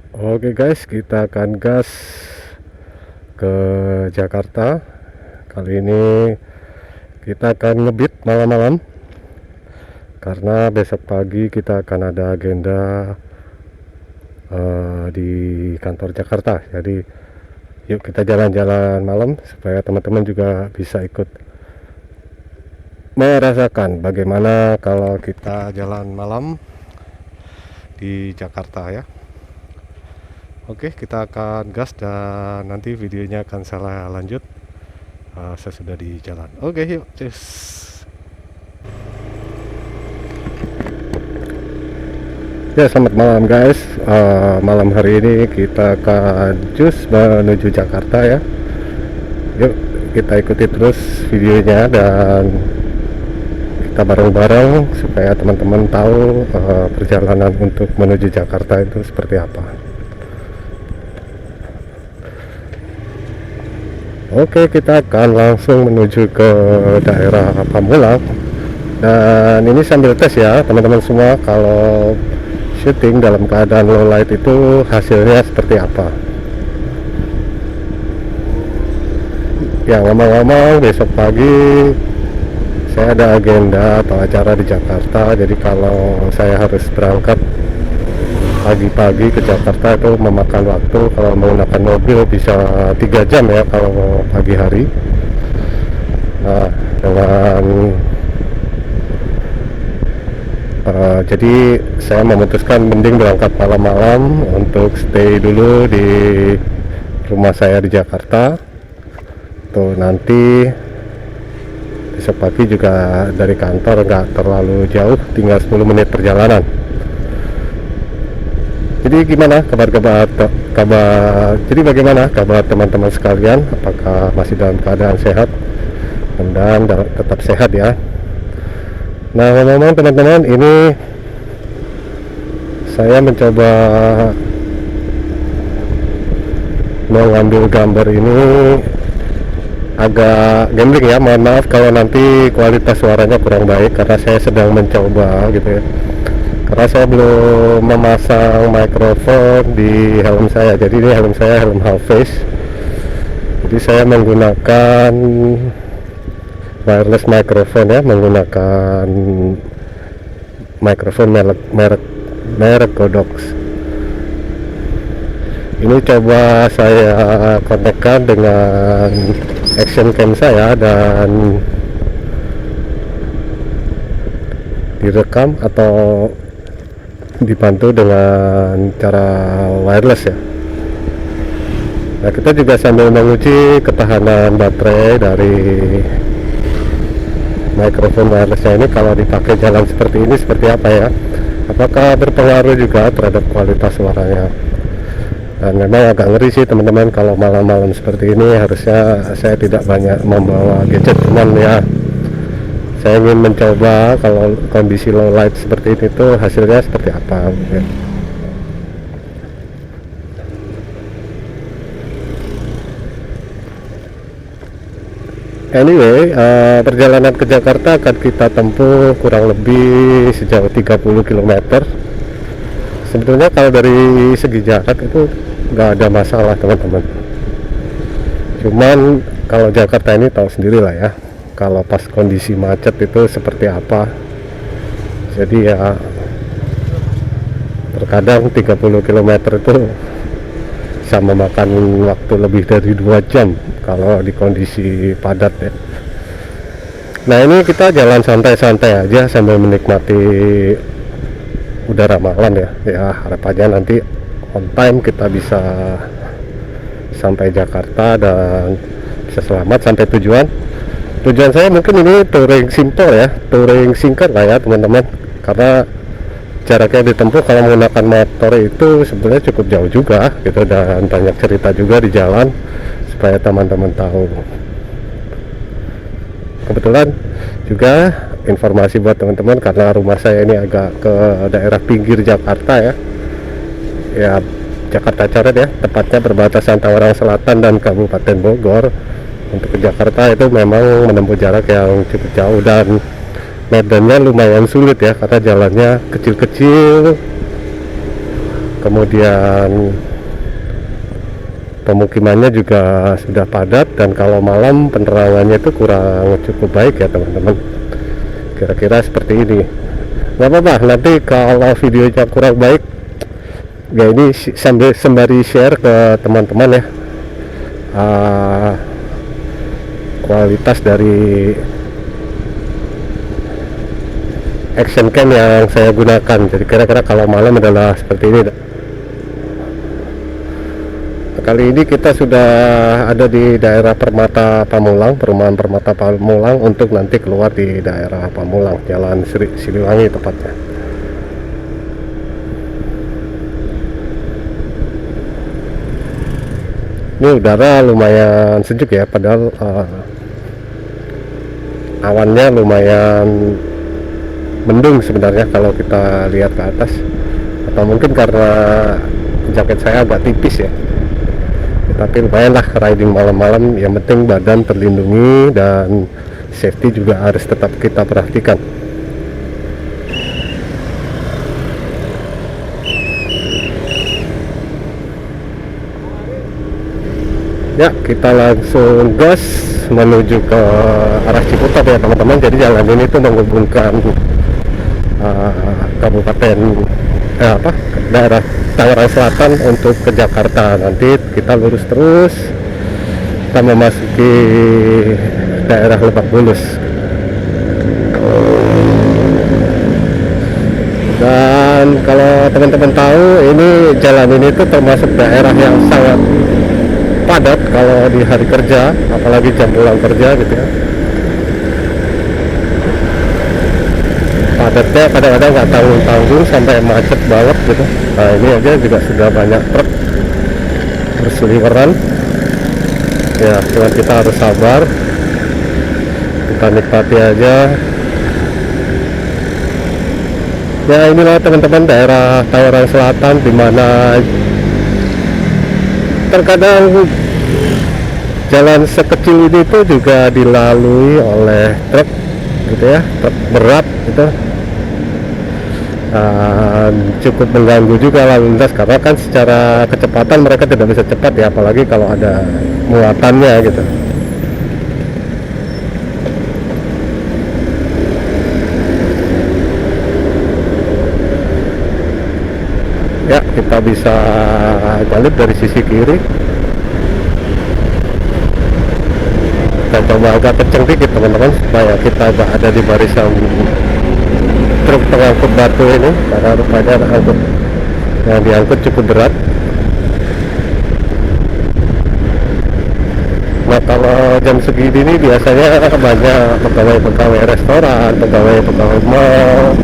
Oke guys, kita akan gas ke Jakarta. Kali ini kita akan ngebit malam-malam karena besok pagi kita akan ada agenda di kantor Jakarta. Jadi yuk kita jalan-jalan malam supaya teman-teman juga bisa ikut merasakan bagaimana kalau kita jalan malam di Jakarta ya. Oke, kita akan gas dan nanti videonya akan saya lanjut sesudah di jalan. Oke, yuk, cus. Ya, selamat malam guys. Malam hari ini kita akan cus menuju Jakarta ya. Yuk, kita ikuti terus videonya dan kita bareng-bareng supaya teman-teman tahu perjalanan untuk menuju Jakarta itu seperti apa. Oke, kita akan langsung menuju ke daerah Pamulang. Dan ini sambil tes ya teman-teman semua, kalau syuting dalam keadaan low light itu hasilnya seperti apa. Ya, ngomong-ngomong, besok pagi saya ada agenda atau acara di Jakarta. Jadi kalau saya harus berangkat pagi-pagi ke Jakarta itu memakan waktu. Kalau menggunakan mobil bisa 3 jam ya kalau pagi hari. Nah, dengan jadi saya memutuskan mending berangkat malam-malam untuk stay dulu di rumah saya di Jakarta. Tuh nanti besok pagi juga dari kantor nggak terlalu jauh, tinggal 10 menit perjalanan. Jadi gimana jadi bagaimana kabar teman-teman sekalian? Apakah masih dalam keadaan sehat? Dan tetap sehat ya. Nah, ngomong-ngomong teman-teman, ini saya mencoba mengambil gambar ini agak gambling ya. Mohon maaf kalau nanti kualitas suaranya kurang baik karena saya sedang mencoba gitu ya. Karena saya belum memasang mikrofon di helm saya. Jadi ini helm saya helm half face. Jadi saya menggunakan wireless microphone ya, menggunakan mikrofon merek Godox. Ini coba saya konekkan dengan action cam saya dan direkam atau dibantu dengan cara wireless ya. Nah, kita juga sambil menguji ketahanan baterai dari mikrofon wirelessnya ini kalau dipakai jalan seperti ini seperti apa ya, apakah berpengaruh juga terhadap kualitas suaranya. Dan memang agak ngeri sih teman-teman kalau malam-malam seperti ini. Harusnya saya tidak banyak membawa gadget, cuman ya saya ingin mencoba kalau kondisi low light seperti ini tuh hasilnya seperti apa ya. Anyway, perjalanan ke Jakarta akan kita tempuh kurang lebih sejauh 30 km. Sebetulnya kalau dari segi jarak itu nggak ada masalah teman-teman. Cuman kalau Jakarta ini tahu sendiri lah ya, kalau pas kondisi macet itu seperti apa. Jadi ya terkadang 30 km itu bisa memakan waktu lebih dari 2 jam kalau di kondisi padat ya. Nah, ini kita jalan santai-santai aja sambil menikmati udara malam ya. Ya harapannya nanti on time kita bisa sampai Jakarta dan bisa selamat sampai tujuan. Tujuan saya mungkin ini touring simple ya, touring singkat lah ya teman-teman, karena jaraknya ditempuh kalau menggunakan motor itu sebenarnya cukup jauh juga gitu, dan banyak cerita juga di jalan supaya teman-teman tahu. Kebetulan juga informasi buat teman-teman, karena rumah saya ini agak ke daerah pinggir Jakarta ya, ya Jakarta Coret ya, tepatnya perbatasan Tangerang Selatan dan Kabupaten Bogor. Untuk ke Jakarta itu memang menempuh jarak yang cukup jauh dan medannya lumayan sulit ya, karena jalannya kecil-kecil kemudian pemukimannya juga sudah padat, dan kalau malam penerangannya itu kurang cukup baik ya teman-teman. Kira-kira seperti ini. Nggak apa-apa, nanti kalau videonya kurang baik ya ini sambil sembari share ke teman-teman ya, kualitas dari action cam yang saya gunakan. Jadi kira-kira kalau malam adalah seperti ini. Kali ini kita sudah ada di daerah Permata Pamulang, perumahan Permata Pamulang, untuk nanti keluar di daerah Pamulang, Jalan Siliwangi tepatnya. Ini udara lumayan sejuk ya, padahal awannya lumayan mendung sebenarnya kalau kita lihat ke atas, atau mungkin karena jaket saya agak tipis ya. Tapi lumayan lah riding malam-malam, yang penting badan terlindungi dan safety juga harus tetap kita perhatikan. Ya, kita langsung gas menuju ke arah Ciputat ya teman-teman. Jadi jalan ini tuh menghubungkan kabupaten daerah Tangerang Selatan untuk ke Jakarta. Nanti kita lurus terus, kita memasuki daerah Lebak Bulus. Dan kalau teman-teman tahu, ini jalan ini tuh termasuk daerah yang sangat padat kalau di hari kerja, apalagi jam pulang kerja gitu ya. Padatnya kadang-kadang nggak tanggung-tanggung sampai macet banget gitu. Nah ini aja juga sudah banyak truk berseliweran ya, cuman kita harus sabar, kita nikmati aja ya. Inilah teman-teman daerah Tangerang Selatan, dimana terkadang jalan sekecil ini tuh juga dilalui oleh truk gitu ya, truk berat gitu. Cukup mengganggu juga lalu lintas, karena kan secara kecepatan mereka tidak bisa cepat ya, apalagi kalau ada muatannya gitu. Ya, kita bisa jalur dari sisi kiri. Kita coba agak kenceng dikit teman-teman, supaya kita gak ada di barisan truk pengangkut batu ini, karena rupanya angkut yang diangkut cukup berat. Nah kalau jam segini ini biasanya banyak pegawai-pegawai restoran, pegawai-pegawai mall,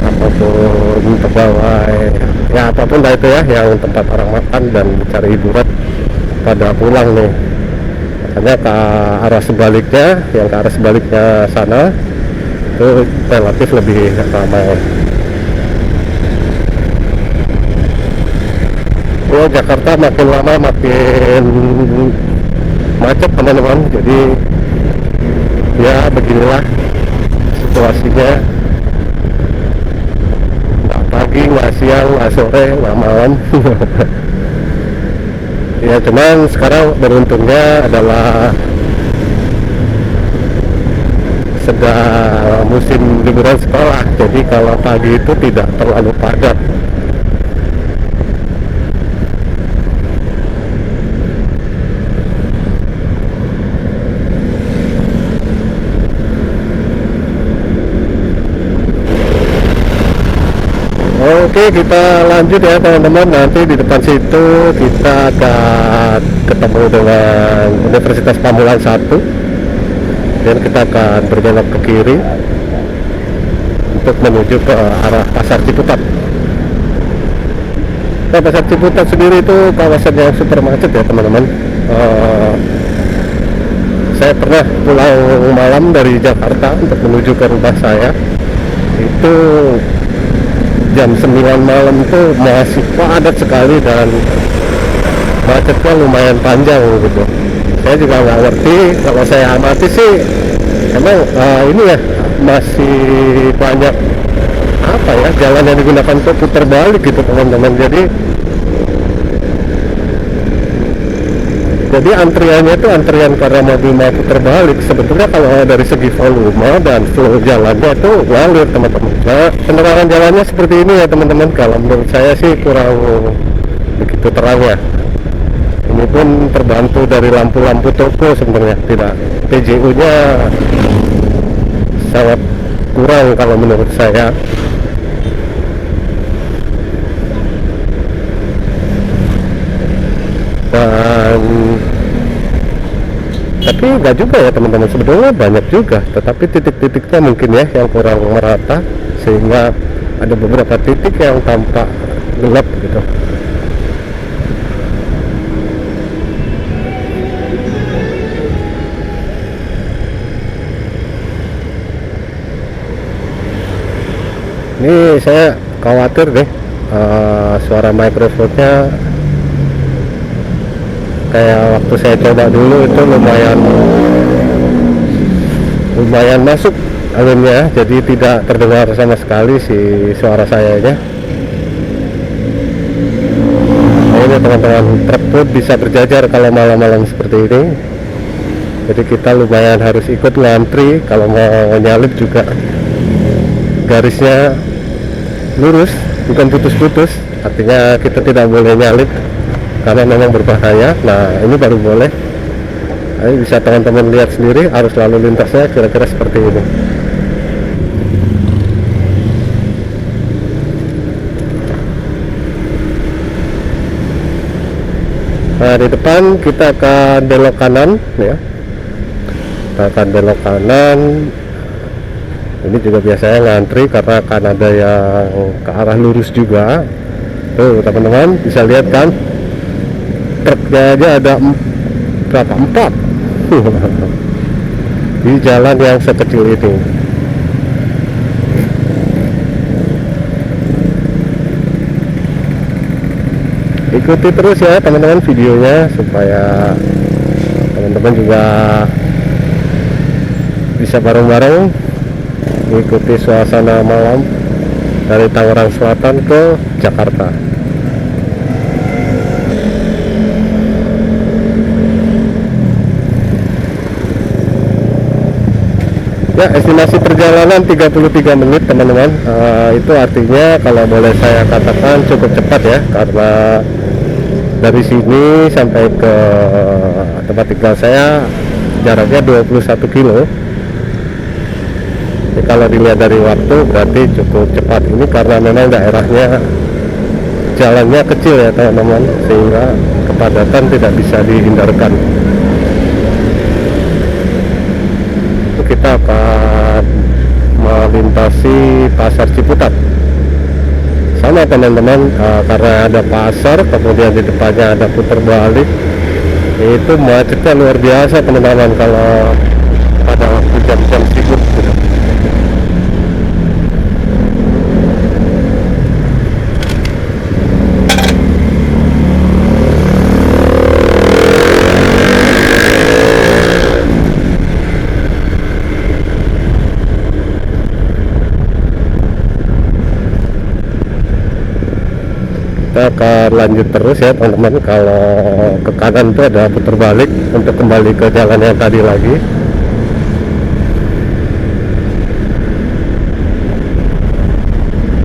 ataupun pegawai ya apapun lah itu ya, yang tempat orang makan dan cari hiburan pada pulang nih. Makanya ke arah sebaliknya, yang ke arah sebaliknya sana itu relatif lebih ramai. Oh, Jakarta makin lama makin macet teman-teman. Jadi ya beginilah situasinya, nggak pagi, nggak siang, nggak sore, nggak malam. Ya cuman sekarang beruntungnya adalah sedang musim liburan sekolah, jadi kalau pagi itu tidak terlalu padat. Oke, kita lanjut ya teman-teman. Nanti di depan situ kita akan ketemu dengan Universitas Pamulang 1, dan kita akan berbelok ke kiri untuk menuju ke arah Pasar Ciputat. Nah, Pasar Ciputat sendiri itu kawasan yang super macet ya teman-teman. Saya pernah pulang malam dari Jakarta untuk menuju ke rumah saya, itu jam 9 malam itu masih padat sekali dan macetnya lumayan panjang gitu. Saya juga nggak ngerti, kalau saya amati sih emang ini ya masih banyak apa ya, jalan yang digunakan untuk putar balik gitu teman-teman. Jadi antriannya itu antrian karena mobil mau putar balik. Sebetulnya kalau dari segi volume dan flow jalannya itu ngalir teman-teman. Nah, penerangan jalannya seperti ini ya teman-teman. Kalau menurut saya sih kurang begitu terang ya. Ini pun terbantu dari lampu-lampu toko sebenarnya, tidak, PJU nya sangat kurang kalau menurut saya. Dan tapi enggak juga ya teman-teman, sebetulnya banyak juga, tetapi titik-titiknya mungkin ya yang kurang merata, sehingga ada beberapa titik yang tampak gelap gitu. Ini saya khawatir deh, suara mikrofonnya kayak waktu saya coba dulu itu lumayan masuk anginnya, jadi tidak terdengar sama sekali si suara saya ya. Nah, ini teman-teman, truk pun bisa berjajar kalau malam-malam seperti ini, jadi kita lumayan harus ikut ngantri. Kalau mau nyalip juga garisnya lurus, bukan putus-putus, artinya kita tidak boleh nyalip karena memang berbahaya. Nah, ini baru boleh. Ini bisa teman-teman lihat sendiri arus lalu lintasnya kira-kira seperti ini. Nah, di depan kita akan belok kanan ya. Kita akan belok kanan. Ini juga biasanya ngantri karena akan ada yang ke arah lurus juga. Tuh teman-teman bisa lihat kan, truknya aja ada berapa, 4 di jalan yang sekecil ini. Ikuti terus ya teman-teman videonya, supaya teman-teman juga bisa bareng-bareng mengikuti suasana malam dari Tangerang Selatan ke Jakarta. Ya, estimasi perjalanan 33 menit teman-teman. Itu artinya kalau boleh saya katakan cukup cepat ya, karena dari sini sampai ke tempat tinggal saya jaraknya 21 kilo. Jadi kalau dilihat dari waktu berarti cukup cepat ini, karena memang daerahnya jalannya kecil ya teman-teman, sehingga kepadatan tidak bisa dihindarkan. Kita akan melintasi pasar Ciputat sama teman-teman, karena ada pasar, kemudian di depannya ada putar balik. Itu macetnya luar biasa teman-teman kalau pada waktu jam-jam sibuk gitu. Kita akan lanjut terus ya teman-teman. Kalau ke kanan itu ada putar balik untuk kembali ke jalan yang tadi lagi.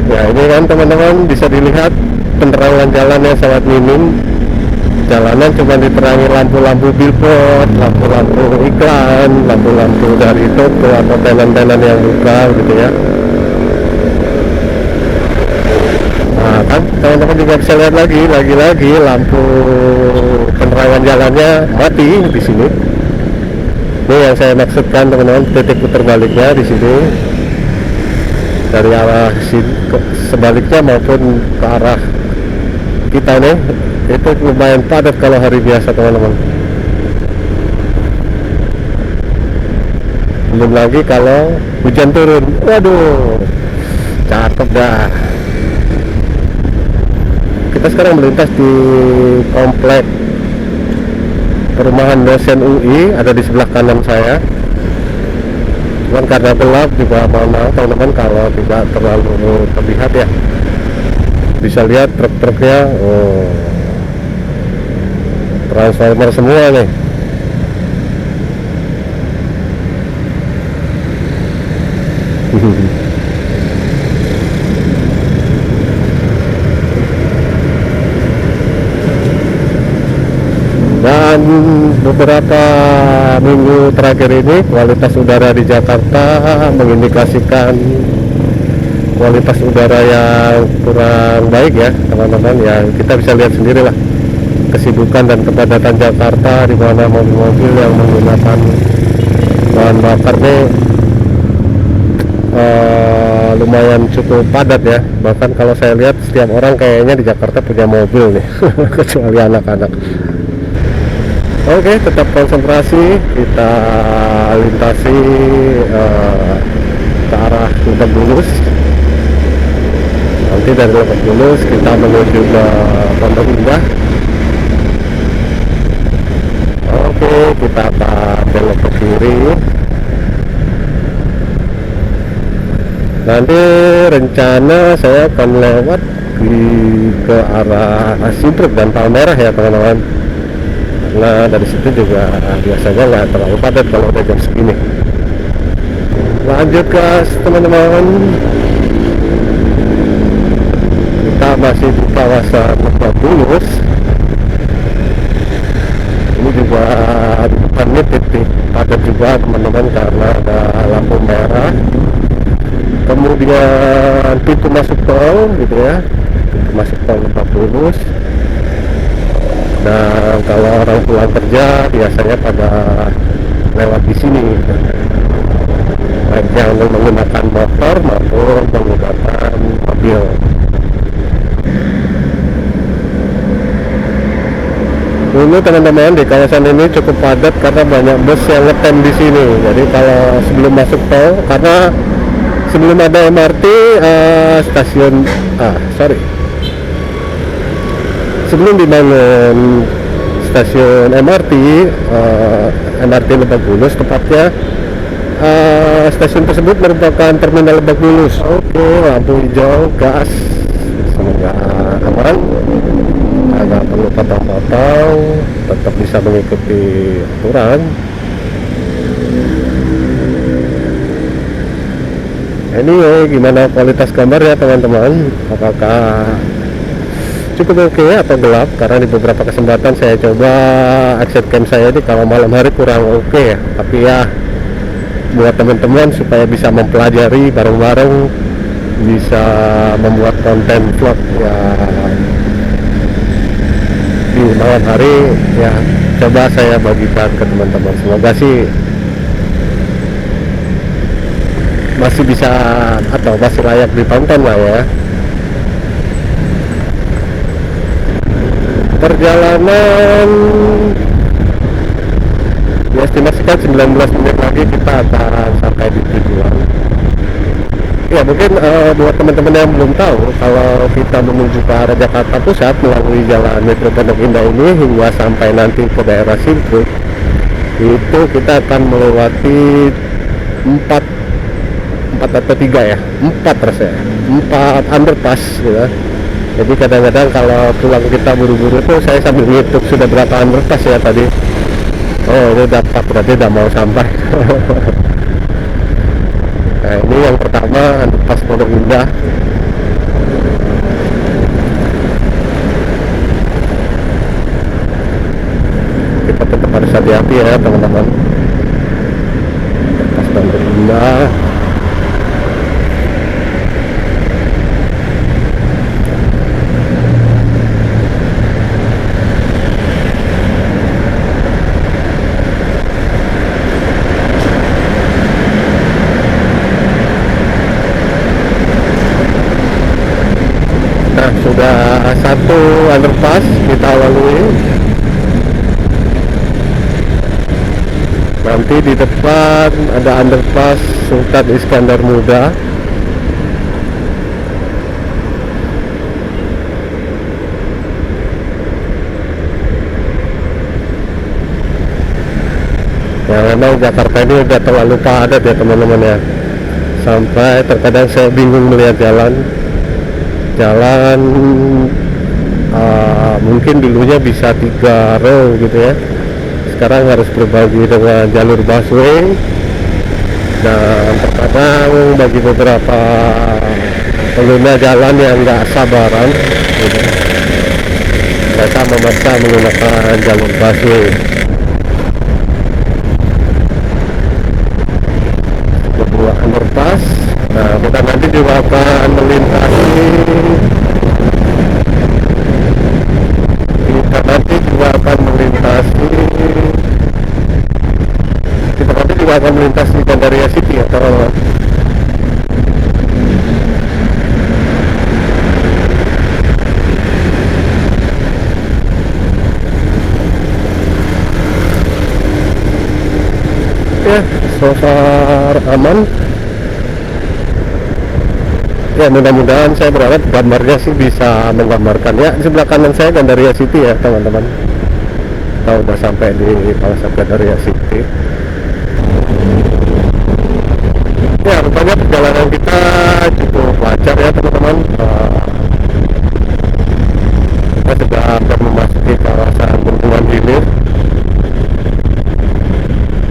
Ya, ini kan teman-teman bisa dilihat penerangan jalan yang sangat minim. Jalanan cuma diterangi lampu-lampu billboard, lampu-lampu iklan, lampu-lampu dari toko atau tenan-tenan yang buka gitu ya. Kan teman-teman juga bisa lihat lagi lampu penerangan jalannya mati di sini. Ini yang saya maksudkan teman-teman, titik putar baliknya di sini dari arah sebaliknya maupun ke arah kita nih, itu lumayan padat kalau hari biasa teman-teman. Belum lagi kalau hujan turun, waduh, cakep dah. Kita sekarang melintas di komplek perumahan dosen UI, ada di sebelah kanan saya. cuman karena gelap juga mohon maaf teman-teman kalau tidak terlalu terlihat ya. Bisa lihat truk-truknya, oh, transformer semua nih. Dan beberapa minggu terakhir ini kualitas udara di Jakarta mengindikasikan kualitas udara yang kurang baik ya teman-teman ya. Kita bisa lihat sendiri lah kesibukan dan kepadatan Jakarta, di mana mobil-mobil yang menggunakan bahan bakar nih lumayan cukup padat ya. Bahkan kalau saya lihat setiap orang kayaknya di Jakarta punya mobil nih kecuali anak-anak. Oke, tetap konsentrasi, kita lintasi ke arah Lebak Bulus. Nanti dari Lebak Bulus kita menuju ke Pondok Indah. Oke, kita akan belok ke kiri. Nanti rencana saya akan lewat ke arah Sibruk dan Palmerah ya teman-teman. Nah dari situ juga biasanya nggak terlalu padat kalau udah jam segini. Lanjut gas teman-teman, kita masih di kawasan Lebak Bulus. Ini juga depannya titik padat juga teman-teman karena ada lampu merah, kemudian pintu masuk tol gitu ya, pintu masuk tol Lebak Bulus. Dan kalau orang pulang kerja biasanya pada lewat di sini, baik yang menggunakan motor maupun menggunakan mobil. Dulu teman-teman di kawasan ini cukup padat karena banyak bus yang ngetem di sini. Jadi kalau sebelum masuk tol, karena sebelum ada MRT sebelum dibangun stasiun MRT Lebak Bulus tepatnya, stasiun tersebut merupakan terminal Lebak Bulus. Oke, lampu hijau, gas, semoga aman, agak perlu potong-potong, tetap bisa mengikuti aturan. Anyway, gimana kualitas gambar ya teman-teman? Apakah cukup oke atau gelap? Karena di beberapa kesempatan saya coba action cam saya ini kalau malam hari kurang oke ya. Tapi ya buat teman-teman supaya bisa mempelajari bareng-bareng, bisa membuat konten vlog ya di malam hari ya, coba saya bagikan ke teman-teman. Semoga sih masih bisa atau masih layak ditonton lah ya. Perjalanan diestimasikan 19 menit lagi kita akan sampai di tujuan. Ya mungkin buat teman-teman yang belum tahu, kalau kita menuju ke arah Jakarta Pusat melalui jalan Metro Pondok Indah ini hingga sampai nanti ke daerah Sibruk, itu kita akan melewati 4 atau 3 ya, 4 rasanya, 4 underpass ya. Jadi kadang-kadang kalau pulang kita buru-buru tuh saya sambil ngitung sudah berapa underpass ya tadi. Oh ini dapat, berarti udah mau sampai. Nah ini yang pertama underpass Pondok Indah. Kita tetap harus hati-hati ya teman-teman. Underpass Pondok Indah. Sudah satu underpass kita lalui. Nanti di depan ada underpass Sultan Iskandar Muda. Ya memang Jakarta ini udah terlalu padat ya teman-teman ya, sampai terkadang saya bingung melihat jalan mungkin dulunya bisa 3 row gitu ya, sekarang harus berbagi dengan jalur busway, dan terkadang bagi beberapa pengguna jalan yang nggak sabaran gitu, mereka memaksa menggunakan jalur busway. Sebuah underpass, nah kita nanti juga akan melintasi, kita nanti juga akan melintasi Gandaria City ya teman-teman. Ya, so far aman ya, mudah-mudahan saya berharap gambarnya sih bisa menggambarkan ya. Di sebelah kanan saya Gandaria City ya teman-teman, kita udah sampai di kawasan Gandaria City ya. Rupanya perjalanan kita cukup lancar ya teman-teman. Kita sudah hampir memasuki kawasan Bendungan Hilir.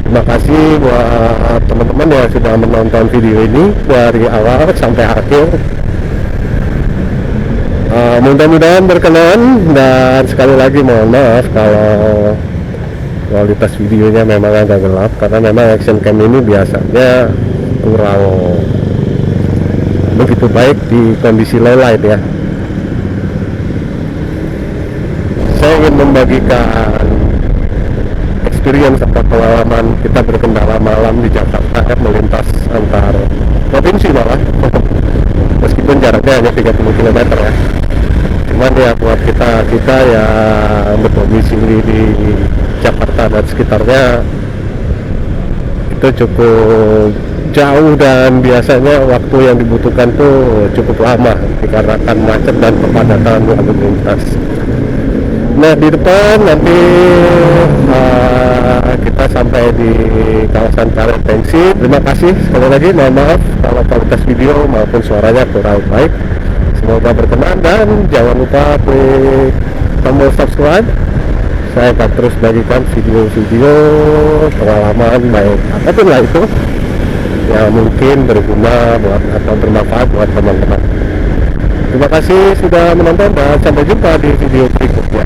Terima kasih buat teman-teman yang sudah menonton video ini dari awal sampai akhir. Mudah-mudahan berkenan, dan sekali lagi mohon maaf kalau kualitas videonya memang agak gelap, karena memang action cam ini biasanya kurang begitu baik di kondisi low light ya. Saya ingin membagikan experience atau pengalaman kita berkendara malam di Jakarta ya, melintas antar provinsi malah meskipun jaraknya hanya 30 km ya. Cuman ya buat kita yang berdomisili di Jakarta dan sekitarnya itu cukup jauh, dan biasanya waktu yang dibutuhkan tuh cukup lama dikarenakan macet dan kepadatan lalu lintas. Nah di depan nanti kita sampai di kawasan Karet Tengsi. Terima kasih sekali lagi, mohon maaf kalau kualitas video maupun suaranya kurang baik. Semoga berkenan, dan jangan lupa klik tombol subscribe. Saya akan terus bagikan video-video pengalaman baik apapun lah itu yang mungkin berguna buat atau bermanfaat buat teman-teman. Terima kasih sudah menonton, dan sampai jumpa di video berikutnya.